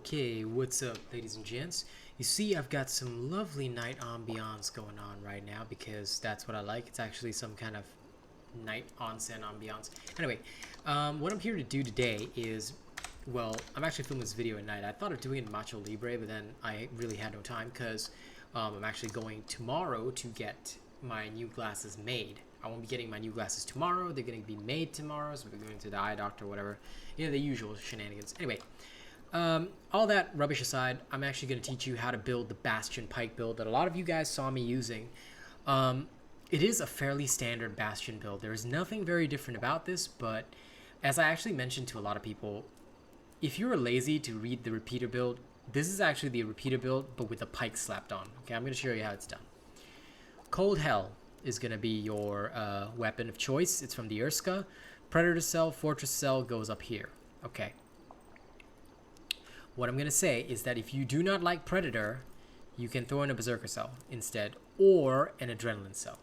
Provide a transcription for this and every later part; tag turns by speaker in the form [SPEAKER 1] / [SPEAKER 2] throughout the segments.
[SPEAKER 1] Okay, what's up, ladies and gents? You see, I've got some lovely night ambiance going on right now because that's what I like. It's actually some kind of night onsen ambiance. Anyway, what I'm here to do today is, well, I'm actually filming this video at night. I thought of doing it in Macho Libre, but then I really had no time because I'm actually going tomorrow to get my new glasses made. I won't be getting my new glasses tomorrow. They're going to be made tomorrow, so we're going to the eye doctor or whatever. You know, the usual shenanigans. Anyway. All that rubbish aside, I'm actually going to teach you how to build the Bastion Pike build that a lot of you guys saw me using. It is a fairly standard Bastion build. There is nothing very different about this, but as I actually mentioned to a lot of people, if you're lazy to read the repeater build, this is actually the repeater build, but with a pike slapped on. Okay, I'm going to show you how it's done. Cold Hell is going to be your weapon of choice. It's from the Urska. Predator Cell, Fortress Cell goes up here. Okay. What I'm going to say is that if you do not like Predator, you can throw in a Berserker Cell instead, or an Adrenaline Cell.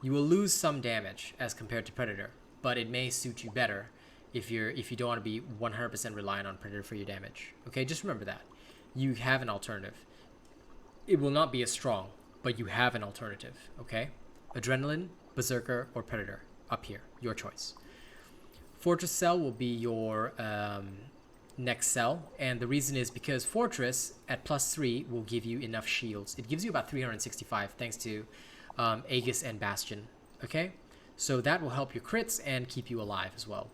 [SPEAKER 1] You will lose some damage as compared to Predator, but it may suit you better if you don't want to be 100% reliant on Predator for your damage. Okay, just remember that. You have an alternative. It will not be as strong, but you have an alternative, okay? Adrenaline, Berserker, or Predator, up here, your choice. Fortress Cell will be your next cell, and the reason is because Fortress at +3 will give you enough shields. It gives you about 365 thanks to Aegis and Bastion. Okay, so that will help your crits and keep you alive as well.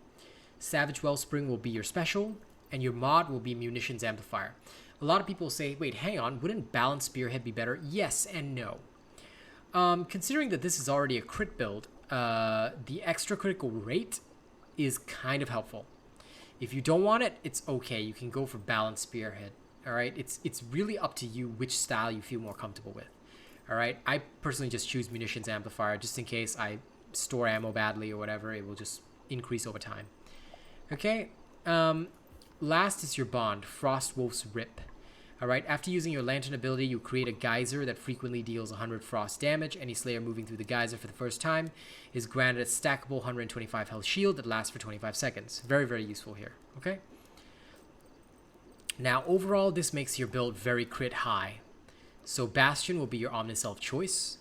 [SPEAKER 1] Savage Wellspring will be your special, and your mod will be Munitions Amplifier. A lot of people say, wait, hang on, wouldn't Balanced Spearhead be better? Yes and no. Considering that this is already a crit build, the extra critical rate is kind of helpful. If you don't want it, it's okay. You can go for Balanced Spearhead. All right, it's really up to you which style you feel more comfortable with. All right, I personally just choose Munitions Amplifier just in case I store ammo badly or whatever. It will just increase over time. Okay, last is your bond, Frostwolf's Rip. All right, after using your Lantern ability, you create a geyser that frequently deals 100 frost damage. Any Slayer moving through the geyser for the first time is granted a stackable 125 health shield that lasts for 25 seconds. Very, very useful here, okay? Now, overall, this makes your build very crit high. So Bastion will be your Omnicell of choice.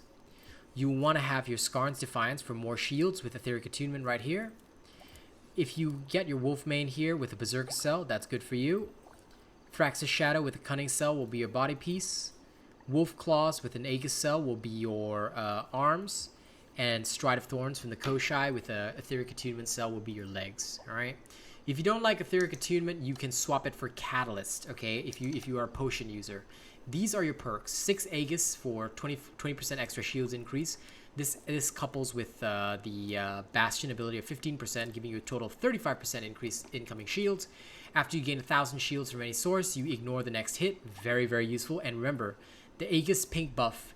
[SPEAKER 1] You want to have your Skarn's Defiance for more shields with Etheric Attunement right here. If you get your Wolfmane here with a Berserker Cell, that's good for you. Frax's Shadow with a Cunning Cell will be your body piece. Wolf Claws with an Aegis Cell will be your arms. And Stride of Thorns from the Koshai with a Etheric Attunement Cell will be your legs. Alright? If you don't like Etheric Attunement, you can swap it for Catalyst, okay? If you are a potion user. These are your perks. 6 Aegis for 20% extra shields increase. This couples with the Bastion ability of 15%, giving you a total of 35% increase incoming shields. After you gain 1,000 shields from any source, you ignore the next hit. Very, very useful. And remember, the Aegis pink buff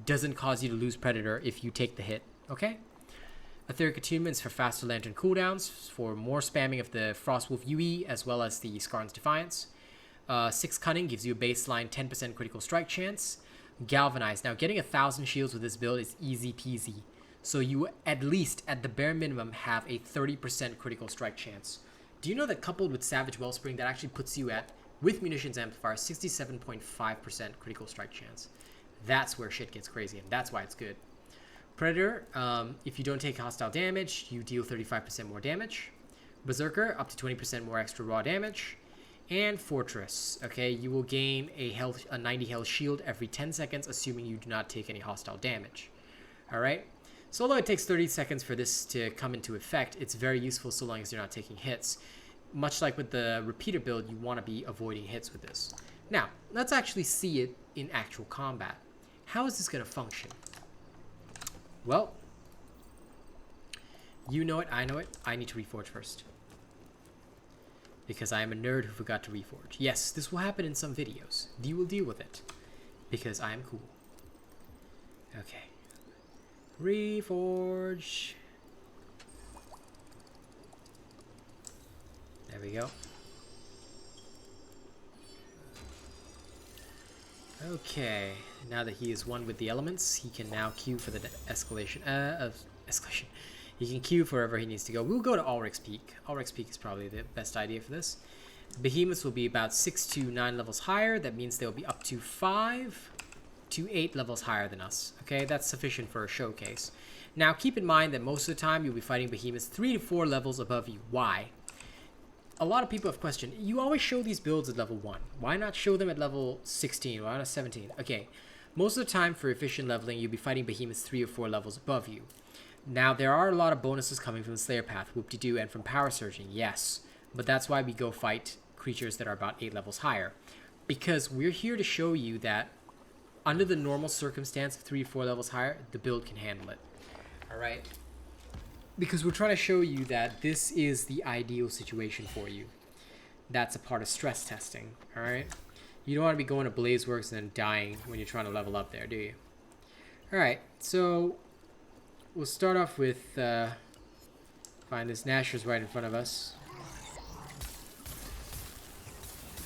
[SPEAKER 1] doesn't cause you to lose Predator if you take the hit. Okay? Etheric Attunements for faster Lantern cooldowns, for more spamming of the Frostwolf UE, as well as the Skarn's Defiance. 6 Cunning gives you a baseline 10% critical strike chance. Galvanize. Now, getting 1,000 shields with this build is easy peasy. So you at least, at the bare minimum, have a 30% critical strike chance. Do you know that coupled with Savage Wellspring, that actually puts you at, with Munitions Amplifier, 67.5% critical strike chance? That's where shit gets crazy, and that's why it's good. Predator, if you don't take hostile damage, you deal 35% more damage. Berserker, up to 20% more extra raw damage. And Fortress, okay, you will gain a 90 health shield every 10 seconds, assuming you do not take any hostile damage. Alright? So although it takes 30 seconds for this to come into effect, it's very useful so long as you're not taking hits. Much like with the repeater build, you want to be avoiding hits with this. Now, let's actually see it in actual combat. How is this going to function? Well, you know it, I know it. I need to reforge first. Because I am a nerd who forgot to reforge. Yes, this will happen in some videos. You will deal with it. Because I am cool. Okay. Reforge. There we go. Okay. Now that he is one with the elements, he can now queue for the escalation. He can queue for wherever he needs to go. We'll go to Ulrich's Peak. Ulrich's Peak is probably the best idea for this. Behemoths will be about 6 to 9 levels higher. That means they'll be up to 5 to 8 levels higher than us. Okay, that's sufficient for a showcase. Now, keep in mind that most of the time you'll be fighting behemoths 3 to 4 levels above you. Why? A lot of people have questioned, you always show these builds at level 1. Why not show them at level 16? Why not 17? Okay, most of the time for efficient leveling, you'll be fighting behemoths 3 or 4 levels above you. Now, there are a lot of bonuses coming from the Slayer Path, whoop-de-doo, and from Power Surging, yes. But that's why we go fight creatures that are about 8 levels higher. Because we're here to show you that under the normal circumstance of 3 or 4 levels higher, the build can handle it. Alright? Because we're trying to show you that this is the ideal situation for you. That's a part of stress testing. Alright? You don't want to be going to Blazeworks and then dying when you're trying to level up there, do you? Alright, so we'll start off with find this Nasher's right in front of us.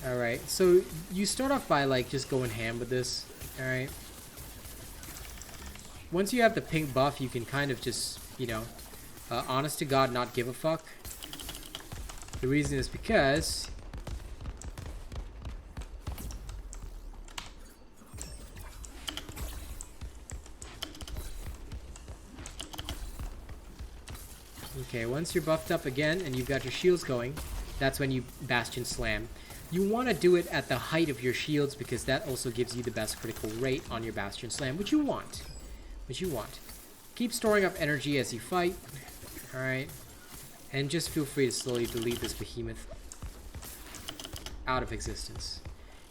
[SPEAKER 1] Alright, so you start off by like just going ham with this. Alright. Once you have the pink buff, you can kind of just, you know, honest to God, not give a fuck. The reason is because okay, once you're buffed up again and you've got your shields going, that's when you Bastion Slam. You want to do it at the height of your shields because that also gives you the best critical rate on your Bastion Slam, which you want. Keep storing up energy as you fight. Alright. And just feel free to slowly delete this behemoth out of existence.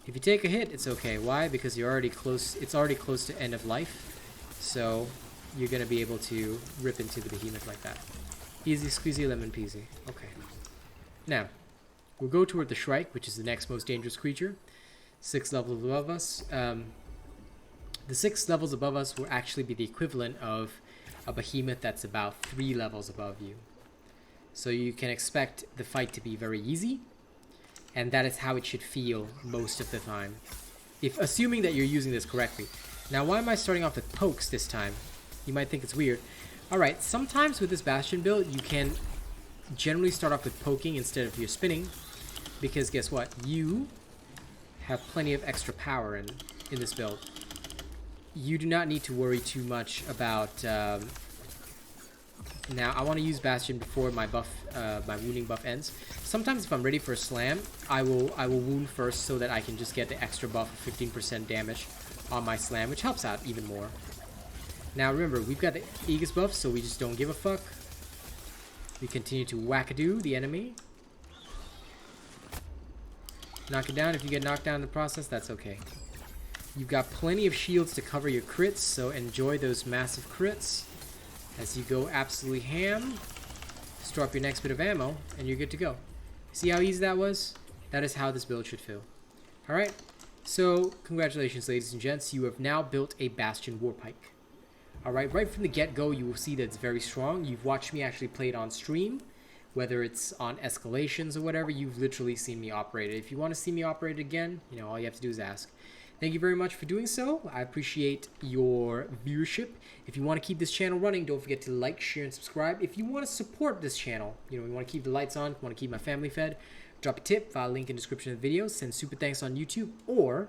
[SPEAKER 1] If you take a hit, it's okay. Why? Because you're already close. It's already close to end of life. So you're going to be able to rip into the behemoth like that. Easy squeezy lemon peasy. Okay. Now, we'll go toward the Shrike, which is the next most dangerous creature. 6 levels above us. The 6 levels above us will actually be the equivalent of a behemoth that's about 3 levels above you. So you can expect the fight to be very easy. And that is how it should feel most of the time. If assuming that you're using this correctly. Now, why am I starting off with pokes this time? You might think it's weird. Alright, sometimes with this Bastion build, you can generally start off with poking instead of your spinning. Because guess what? You have plenty of extra power in this build. You do not need to worry too much about... now, I want to use Bastion before my buff, my wounding buff ends. Sometimes if I'm ready for a slam, I will wound first so that I can just get the extra buff of 15% damage on my slam, which helps out even more. Now remember, we've got the Aegis buff, so we just don't give a fuck. We continue to wackadoo the enemy. Knock it down. If you get knocked down in the process, that's okay. You've got plenty of shields to cover your crits, so enjoy those massive crits as you go absolutely ham. Store up your next bit of ammo, and you're good to go. See how easy that was? That is how this build should feel. Alright, so congratulations, ladies and gents. You have now built a Bastion War Pike. Alright, right from the get-go, you will see that it's very strong. You've watched me actually play it on stream. Whether it's on escalations or whatever, you've literally seen me operate it. If you want to see me operate it again, you know, all you have to do is ask. Thank you very much for doing so. I appreciate your viewership. If you want to keep this channel running, don't forget to like, share, and subscribe. If you want to support this channel, you know, you want to keep the lights on, want to keep my family fed, drop a tip, file a link in the description of the video, send super thanks on YouTube, or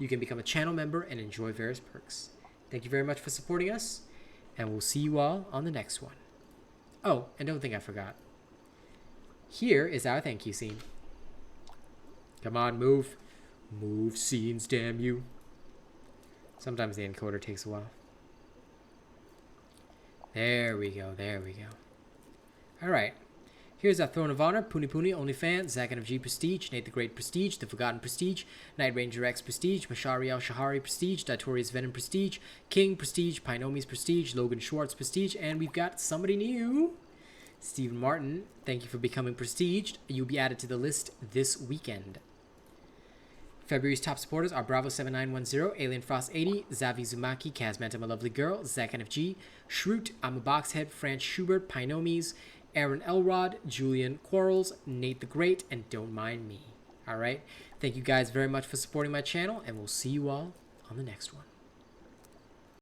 [SPEAKER 1] you can become a channel member and enjoy various perks. Thank you very much for supporting us, and we'll see you all on the next one. Oh, and don't think I forgot. Here is our thank you scene. Come on, move. Move scenes, damn you. Sometimes the encoder takes a while. There we go, there we go. Alright. Here's our Throne of Honor, Puni Puni, OnlyFans, Zakan of G Prestige, Nate the Great Prestige, The Forgotten Prestige, Night Ranger X Prestige, Mashari Al Shahari Prestige, Datorius Venom Prestige, King Prestige, Painomi's Prestige, Logan Schwartz Prestige, and we've got somebody new. Stephen Martin, thank you for becoming prestiged. You'll be added to the list this weekend. February's top supporters are Bravo7910, Alien Frost 80, Zavi Zumaki, Kazmanta My Lovely Girl, Zakan of G, Shroot, I'm a Boxhead, Franz Schubert, Painomi's, Aaron Elrod, Julian Quarles, Nate the Great, and Don't Mind Me. Alright, thank you guys very much for supporting my channel, and we'll see you all on the next one.